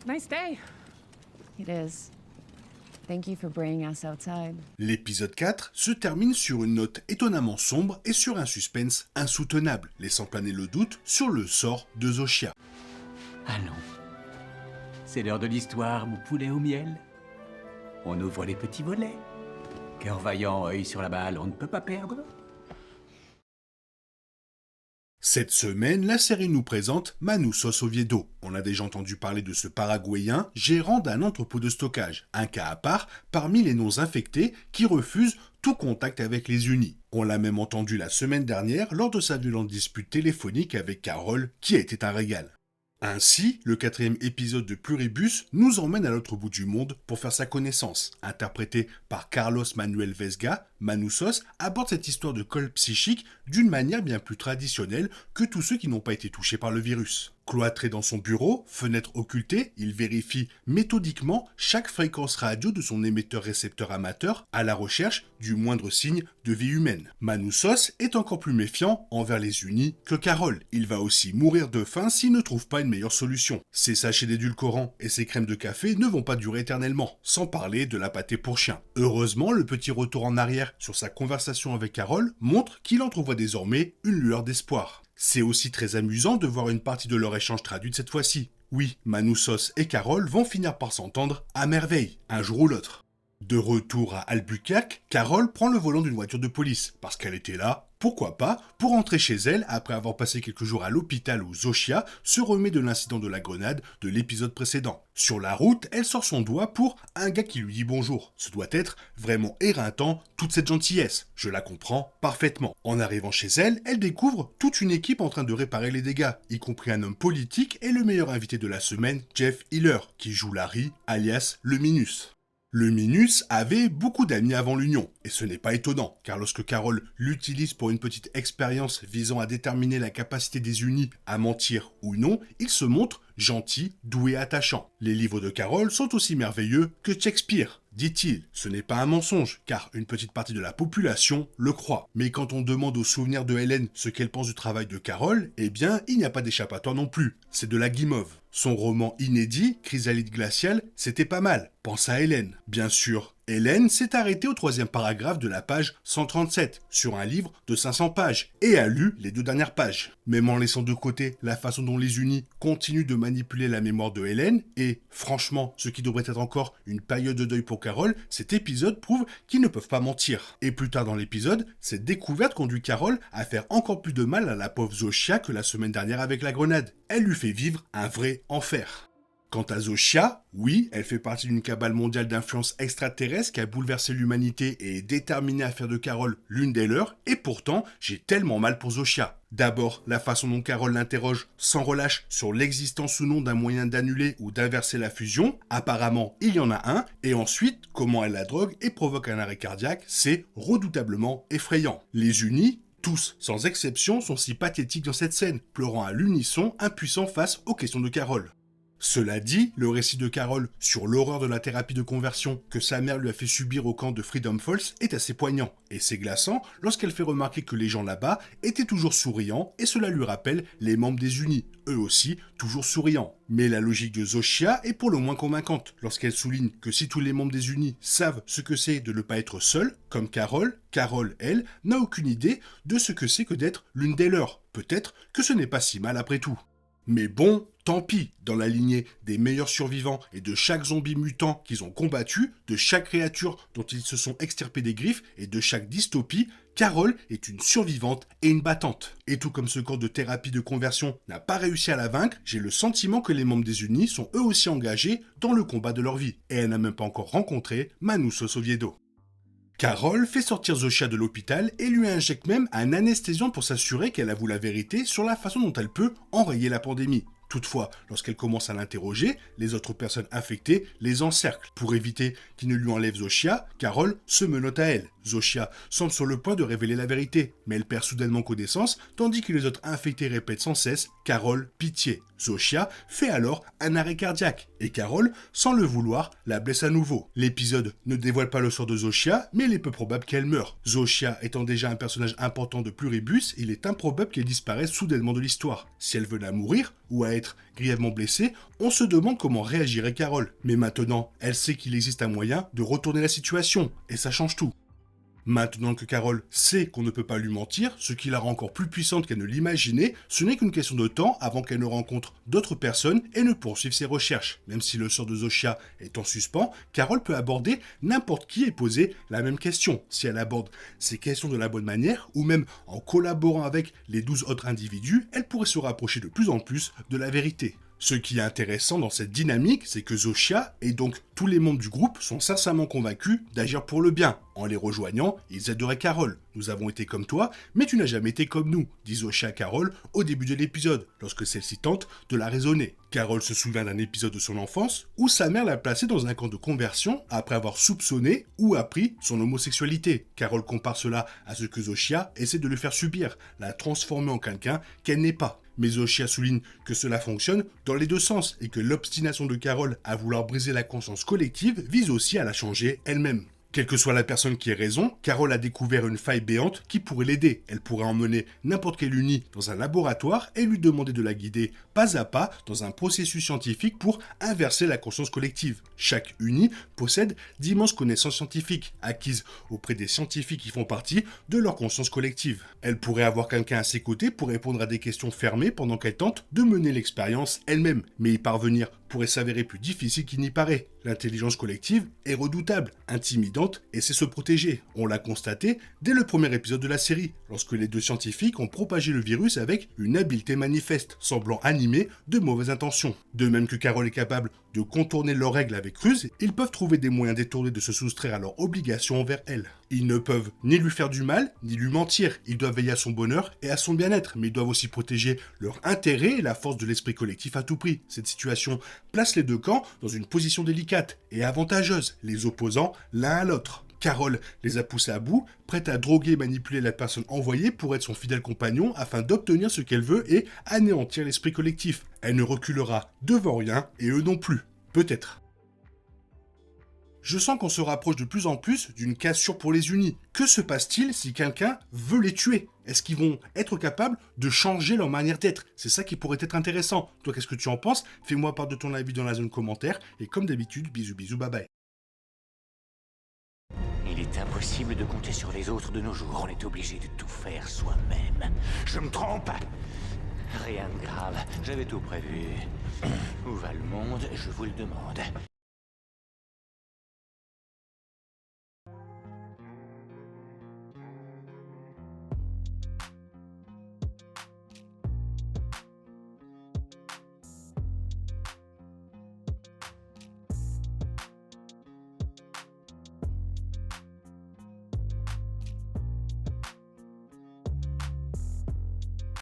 Nice day. It is. Thank you for bringing us outside. L'épisode 4 se termine sur une note étonnamment sombre et sur un suspense insoutenable, laissant planer le doute sur le sort de Zoshia. Allons. C'est l'heure de l'histoire, mon poulet au miel. On ouvre les petits volets. Cœur vaillant, œil sur la balle, on ne peut pas perdre. Cette semaine, la série nous présente Manussos Oviedo. On a déjà entendu parler de ce Paraguayen, gérant d'un entrepôt de stockage, un cas à part parmi les noms infectés qui refusent tout contact avec les unis. On l'a même entendu la semaine dernière lors de sa violente dispute téléphonique avec Carol, qui a été un régal. Ainsi, le 4e épisode de Pluribus nous emmène à l'autre bout du monde pour faire sa connaissance. Interprété par Carlos Manuel Vesga, Manussos aborde cette histoire de col psychique d'une manière bien plus traditionnelle que tous ceux qui n'ont pas été touchés par le virus. Cloîtré dans son bureau, fenêtre occultée, il vérifie méthodiquement chaque fréquence radio de son émetteur-récepteur amateur à la recherche du moindre signe de vie humaine. Manussos est encore plus méfiant envers les unis que Carol. Il va aussi mourir de faim s'il ne trouve pas une meilleure solution. Ses sachets d'édulcorants et ses crèmes de café ne vont pas durer éternellement, sans parler de la pâtée pour chien. Heureusement, le petit retour en arrière sur sa conversation avec Carol montre qu'il entrevoit désormais une lueur d'espoir. C'est aussi très amusant de voir une partie de leur échange traduite cette fois-ci. Oui, Manussos et Carol vont finir par s'entendre à merveille, un jour ou l'autre. De retour à Albuquerque, Carol prend le volant d'une voiture de police, parce qu'elle était là, pourquoi pas, pour rentrer chez elle après avoir passé quelques jours à l'hôpital où Zoshia se remet de l'incident de la grenade de l'épisode précédent. Sur la route, elle sort son doigt pour un gars qui lui dit bonjour. Ce doit être vraiment éreintant, toute cette gentillesse. Je la comprends parfaitement. En arrivant chez elle, elle découvre toute une équipe en train de réparer les dégâts, y compris un homme politique et le meilleur invité de la semaine, Jeff Hiller, qui joue Larry, alias le Minus. Le Minus avait beaucoup d'amis avant l'union, et ce n'est pas étonnant, car lorsque Carol l'utilise pour une petite expérience visant à déterminer la capacité des unis à mentir ou non, il se montre gentil, doux et attachant. Les livres de Carol sont aussi merveilleux que Shakespeare, dit-il. Ce n'est pas un mensonge, car une petite partie de la population le croit. Mais quand on demande aux souvenirs de Hélène ce qu'elle pense du travail de Carol, eh bien, il n'y a pas d'échappatoire non plus. C'est de la guimauve. Son roman inédit, Chrysalide glaciale, c'était pas mal. Pense à Hélène. Bien sûr, Hélène s'est arrêtée au 3e paragraphe de la page 137, sur un livre de 500 pages, et a lu les 2 dernières pages. Même en laissant de côté la façon dont les unis continuent de manipuler la mémoire de Hélène, et franchement, ce qui devrait être encore une période de deuil pour Carol, cet épisode prouve qu'ils ne peuvent pas mentir. Et plus tard dans l'épisode, cette découverte conduit Carol à faire encore plus de mal à la pauvre Zoshia que la semaine dernière avec la grenade. Elle lui fait vivre un vrai enfer. Quant à Zoshia, oui, elle fait partie d'une cabale mondiale d'influence extraterrestre qui a bouleversé l'humanité et est déterminée à faire de Carol l'une des leurs, et pourtant, j'ai tellement mal pour Zoshia. D'abord, la façon dont Carol l'interroge sans relâche sur l'existence ou non d'un moyen d'annuler ou d'inverser la fusion, apparemment il y en a un, et ensuite, comment elle la drogue et provoque un arrêt cardiaque, c'est redoutablement effrayant. Les unis, tous, sans exception, sont si pathétiques dans cette scène, pleurant à l'unisson, impuissants face aux questions de Carol. Cela dit, le récit de Carol sur l'horreur de la thérapie de conversion que sa mère lui a fait subir au camp de Freedom Falls est assez poignant, et c'est glaçant lorsqu'elle fait remarquer que les gens là-bas étaient toujours souriants, et cela lui rappelle les membres des unis, eux aussi toujours souriants. Mais la logique de Zoshia est pour le moins convaincante, lorsqu'elle souligne que si tous les membres des unis savent ce que c'est de ne pas être seul, comme Carol, elle, n'a aucune idée de ce que c'est que d'être l'une des leurs. Peut-être que ce n'est pas si mal après tout. Mais bon, tant pis, dans la lignée des meilleurs survivants et de chaque zombie mutant qu'ils ont combattu, de chaque créature dont ils se sont extirpés des griffes et de chaque dystopie, Carol est une survivante et une battante. Et tout comme ce corps de thérapie de conversion n'a pas réussi à la vaincre, j'ai le sentiment que les membres des unis sont eux aussi engagés dans le combat de leur vie. Et elle n'a même pas encore rencontré Manussos Oviedo. Carol fait sortir Zoshia de l'hôpital et lui injecte même un anesthésiant pour s'assurer qu'elle avoue la vérité sur la façon dont elle peut enrayer la pandémie. Toutefois, lorsqu'elle commence à l'interroger, les autres personnes infectées les encerclent. Pour éviter qu'ils ne lui enlèvent Zoshia, Carol se menotte à elle. Zoshia semble sur le point de révéler la vérité, mais elle perd soudainement connaissance, tandis que les autres infectés répètent sans cesse « Carole, pitié ». Zoshia fait alors un arrêt cardiaque, et Carole, sans le vouloir, la blesse à nouveau. L'épisode ne dévoile pas le sort de Zoshia, mais il est peu probable qu'elle meure. Zoshia étant déjà un personnage important de Pluribus, il est improbable qu'elle disparaisse soudainement de l'histoire. Si elle venait à mourir, ou à être grièvement blessée, on se demande comment réagirait Carole. Mais maintenant, elle sait qu'il existe un moyen de retourner la situation, et ça change tout. Maintenant que Carole sait qu'on ne peut pas lui mentir, ce qui la rend encore plus puissante qu'elle ne l'imaginait, ce n'est qu'une question de temps avant qu'elle ne rencontre d'autres personnes et ne poursuive ses recherches. Même si le sort de Zoshia est en suspens, Carole peut aborder n'importe qui et poser la même question. Si elle aborde ces questions de la bonne manière, ou même en collaborant avec les 12 autres individus, elle pourrait se rapprocher de plus en plus de la vérité. Ce qui est intéressant dans cette dynamique, c'est que Zoshia et donc tous les membres du groupe sont sincèrement convaincus d'agir pour le bien. En les rejoignant, ils aideraient Carole. Nous avons été comme toi, mais tu n'as jamais été comme nous, dit Zoshia à Carole au début de l'épisode, lorsque celle-ci tente de la raisonner. Carole se souvient d'un épisode de son enfance où sa mère l'a placée dans un camp de conversion après avoir soupçonné ou appris son homosexualité. Carole compare cela à ce que Zoshia essaie de lui faire subir, la transformer en quelqu'un qu'elle n'est pas. Mais Zoshia souligne que cela fonctionne dans les deux sens et que l'obstination de Carole à vouloir briser la conscience collective vise aussi à la changer elle-même. Quelle que soit la personne qui ait raison, Carole a découvert une faille béante qui pourrait l'aider. Elle pourrait emmener n'importe quel uni dans un laboratoire et lui demander de la guider pas à pas dans un processus scientifique pour inverser la conscience collective. Chaque uni possède d'immenses connaissances scientifiques, acquises auprès des scientifiques qui font partie de leur conscience collective. Elle pourrait avoir quelqu'un à ses côtés pour répondre à des questions fermées pendant qu'elle tente de mener l'expérience elle-même, mais y parvenir pourrait s'avérer plus difficile qu'il n'y paraît. L'intelligence collective est redoutable, intimidante et sait se protéger. On l'a constaté dès le premier épisode de la série, lorsque les deux scientifiques ont propagé le virus avec une habileté manifeste, semblant animée de mauvaises intentions. De même que Carole est capable de contourner leurs règles avec ruse, ils peuvent trouver des moyens détournés de se soustraire à leurs obligations envers elle. Ils ne peuvent ni lui faire du mal, ni lui mentir. Ils doivent veiller à son bonheur et à son bien-être, mais ils doivent aussi protéger leur intérêt et la force de l'esprit collectif à tout prix. Cette situation place les deux camps dans une position délicate et avantageuse, les opposant l'un à l'autre. Carole les a poussés à bout, prête à droguer et manipuler la personne envoyée pour être son fidèle compagnon afin d'obtenir ce qu'elle veut et anéantir l'esprit collectif. Elle ne reculera devant rien et eux non plus. Peut-être. Je sens qu'on se rapproche de plus en plus d'une cassure pour les unis. Que se passe-t-il si quelqu'un veut les tuer? Est-ce qu'ils vont être capables de changer leur manière d'être? C'est ça qui pourrait être intéressant. Toi, qu'est-ce que tu en penses? Fais-moi part de ton avis dans la zone commentaire. Et comme d'habitude, bisous bisous, bye bye. Il est impossible de compter sur les autres de nos jours. On est obligé de tout faire soi-même. Je me trompe? Rien de grave. J'avais tout prévu. Où va le monde? Je vous le demande.